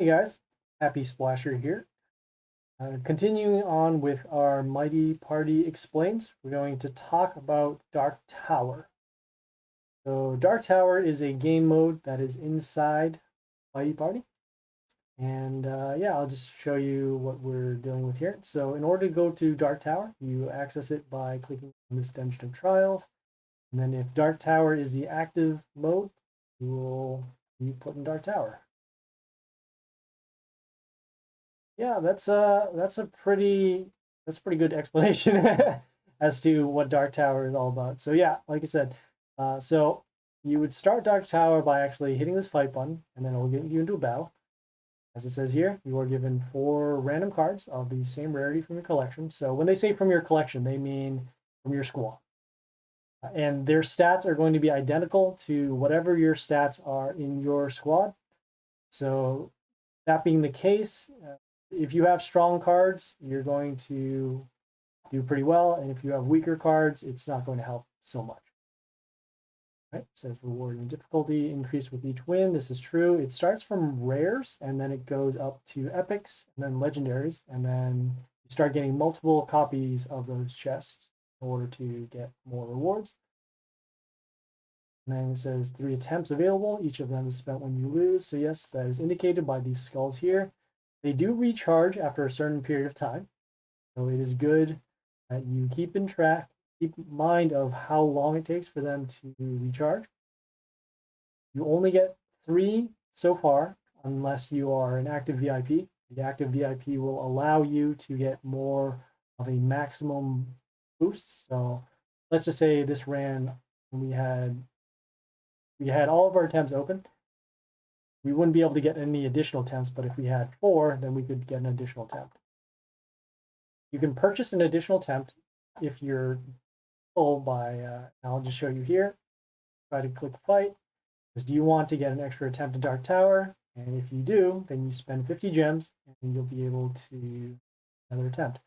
Hey guys, Happy Splasher here. Continuing on with our Mighty Party Explains, we're going to talk about Dark Tower. So Dark Tower is a game mode that is inside Mighty Party. And yeah, I'll just show you what we're dealing with here. So in order to go to Dark Tower, you access it by clicking on this Dungeon of Trials. And then if Dark Tower is the active mode, you will be put in Dark Tower. Yeah, that's a pretty good explanation as to what Dark Tower is all about. So yeah, like I said, so you would start Dark Tower by actually hitting this fight button, and then it will get you into a battle. As it says here, you are given 4 random cards of the same rarity from your collection. So when they say from your collection, they mean from your squad. And their stats are going to be identical to whatever your stats are in your squad. So that being the case, if you have strong cards, you're going to do pretty well. And if you have weaker cards, it's not going to help so much. Right? It says reward and difficulty increase with each win. This is true. It starts from rares and then it goes up to epics and then legendaries. And then you start getting multiple copies of those chests in order to get more rewards. And then it says 3 attempts available. Each of them is spent when you lose. So yes, that is indicated by these skulls here. They do recharge after a certain period of time. So it is good that you keep in mind of how long it takes for them to recharge. You only get 3 so far, unless you are an active VIP. The active VIP will allow you to get more of a maximum boost. So let's just say this ran when we had all of our attempts open. We wouldn't be able to get any additional attempts, but if we had 4, then we could get an additional attempt. You can purchase an additional attempt if you're full by, I'll just show you here. Try to click fight. Because do you want to get an extra attempt at Dark Tower? And if you do, then you spend 50 gems and you'll be able to another attempt.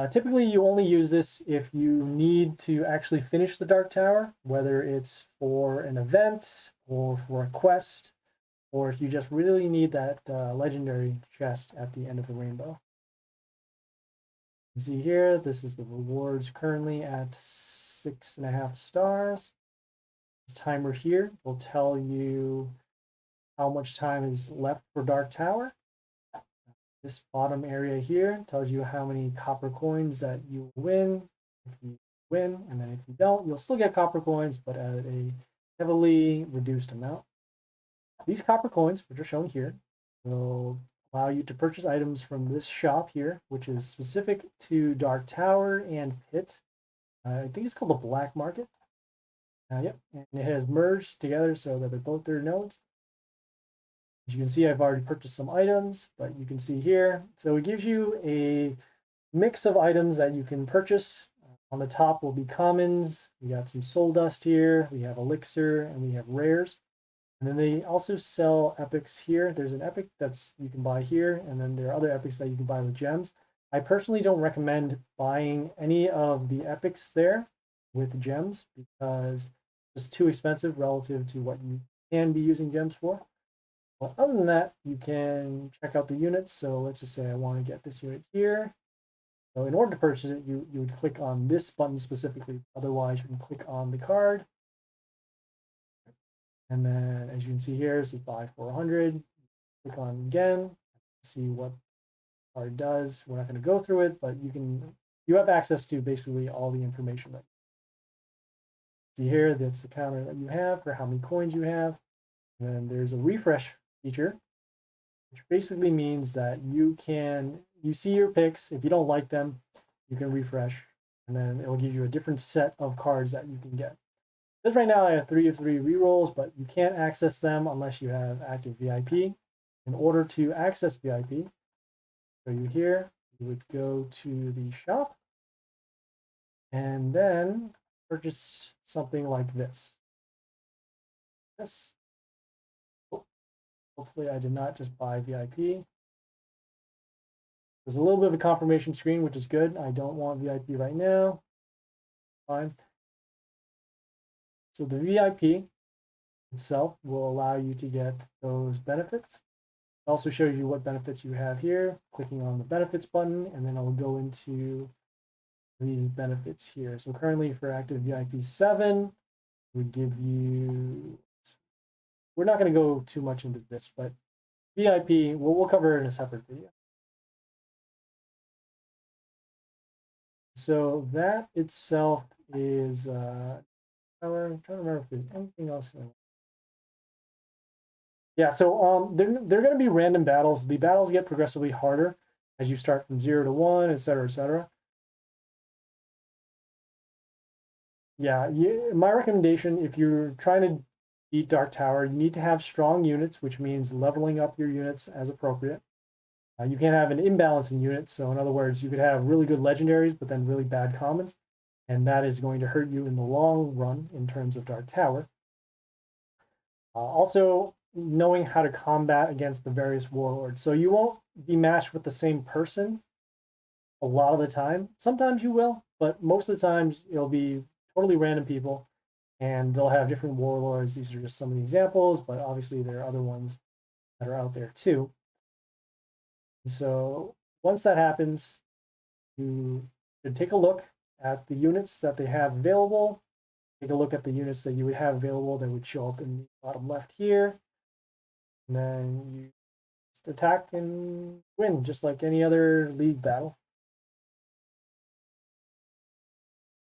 Typically, you only use this if you need to actually finish the Dark Tower, whether it's for an event or for a quest, or if you just really need that legendary chest at the end of the rainbow. You see here, this is the rewards currently at 6.5 stars. This timer here will tell you how much time is left for Dark Tower. This bottom area here tells you how many copper coins that you win if you win, and then if you don't, you'll still get copper coins, but at a heavily reduced amount. These copper coins, which are shown here, will allow you to purchase items from this shop here, which is specific to Dark Tower and Pit. I think it's called the Black Market. Yep, and it has merged together so that they're both their nodes. As you can see, I've already purchased some items, but you can see here. So it gives you a mix of items that you can purchase. On the top will be commons. We got some soul dust here. We have elixir and we have rares. And then they also sell epics here. There's an epic that's you can buy here, and then there are other epics that you can buy with gems. I personally don't recommend buying any of the epics there with gems because it's too expensive relative to what you can be using gems for. But other than that, you can check out the units. So let's just say I want to get this unit here. So in order to purchase it, you would click on this button specifically. Otherwise, you can click on the card. And then as you can see here, this is buy 400. Click on again, see what card does. We're not going to go through it, but you have access to basically all the information that you see here. That's the counter that you have for how many coins you have. And then there's a refresh feature, which basically means that you see your picks. If you don't like them, you can refresh, and then it will give you a different set of cards that you can get. Because right now I have 3 of 3 rerolls, but you can't access them unless you have active VIP. In order to access VIP, show you here, you would go to the shop and then purchase something like this. This. Oh, hopefully I did not just buy VIP. There's a little bit of a confirmation screen, which is good. I don't want VIP right now. Fine. So the VIP itself will allow you to get those benefits. also shows you what benefits you have here, clicking on the benefits button, and then I'll go into these benefits here. So currently for Active VIP 7, we give you, we're not going to go too much into this, but VIP, we'll cover it in a separate video. So that itself is, I'm trying to remember if there's anything else. Yeah, so they're going to be random battles. The battles get progressively harder as you start from 0 to 1, etc., etc. Yeah, my recommendation, if you're trying to beat Dark Tower, you need to have strong units, which means leveling up your units as appropriate. You can't have an imbalance in units. So in other words, you could have really good legendaries, but then really bad commons. And that is going to hurt you in the long run in terms of Dark Tower. Also, knowing how to combat against the various warlords. So you won't be matched with the same person a lot of the time. Sometimes you will, but most of the times it'll be totally random people and they'll have different warlords. These are just some of the examples, but obviously there are other ones that are out there too. And so once that happens, you should take a look at the units that they have available. Take a look at the units that you would have available that would show up in the bottom left here. And then you just attack and win, just like any other league battle.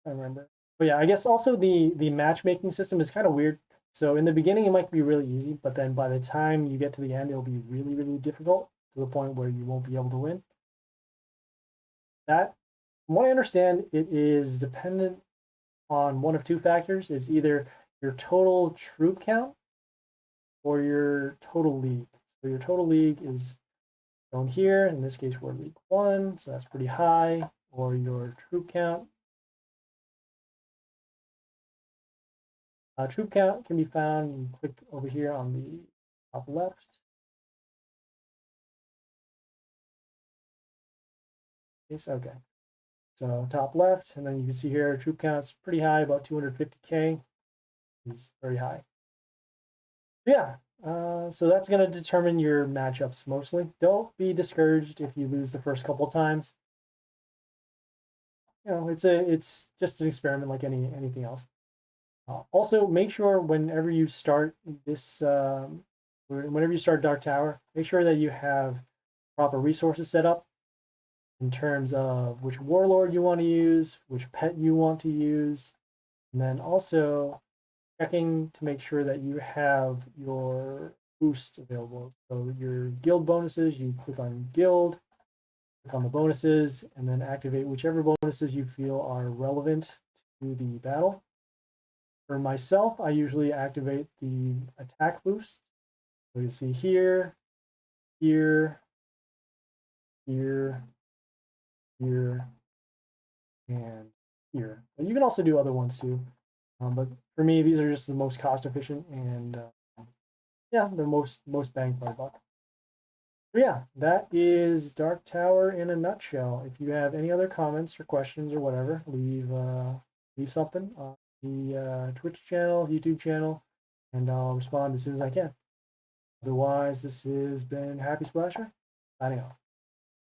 I remember. But yeah, I guess also the matchmaking system is kind of weird. So in the beginning, it might be really easy, but then by the time you get to the end, it'll be really, really difficult to the point where you won't be able to win. That, from what I understand, it is dependent on one of two factors. It's either your total troop count or your total league. So your total league is shown here. In this case, we're League 1, so that's pretty high. Or your troop count. Troop count can be found. You click over here on the top left. Okay. So top left, and then you can see here troop count's pretty high, about 250K. Is very high. Yeah, so that's going to determine your matchups mostly. Don't be discouraged if you lose the first couple times. You know, it's just an experiment like anything else. Also, make sure whenever you start this, whenever you start Dark Tower, make sure that you have proper resources set up in terms of which warlord you want to use, which pet you want to use, and then also checking to make sure that you have your boosts available. So your guild bonuses, you click on guild, click on the bonuses, and then activate whichever bonuses you feel are relevant to the battle. For myself, I usually activate the attack boost. So you see here, here, here, here, and here. But you can also do other ones too. But for me, these are just the most cost efficient and yeah, the most bang for my buck. But yeah, that is Dark Tower in a nutshell. If you have any other comments or questions or whatever, leave something on the Twitch channel, YouTube channel, and I'll respond as soon as I can. Otherwise, this has been Happy Splasher, signing off.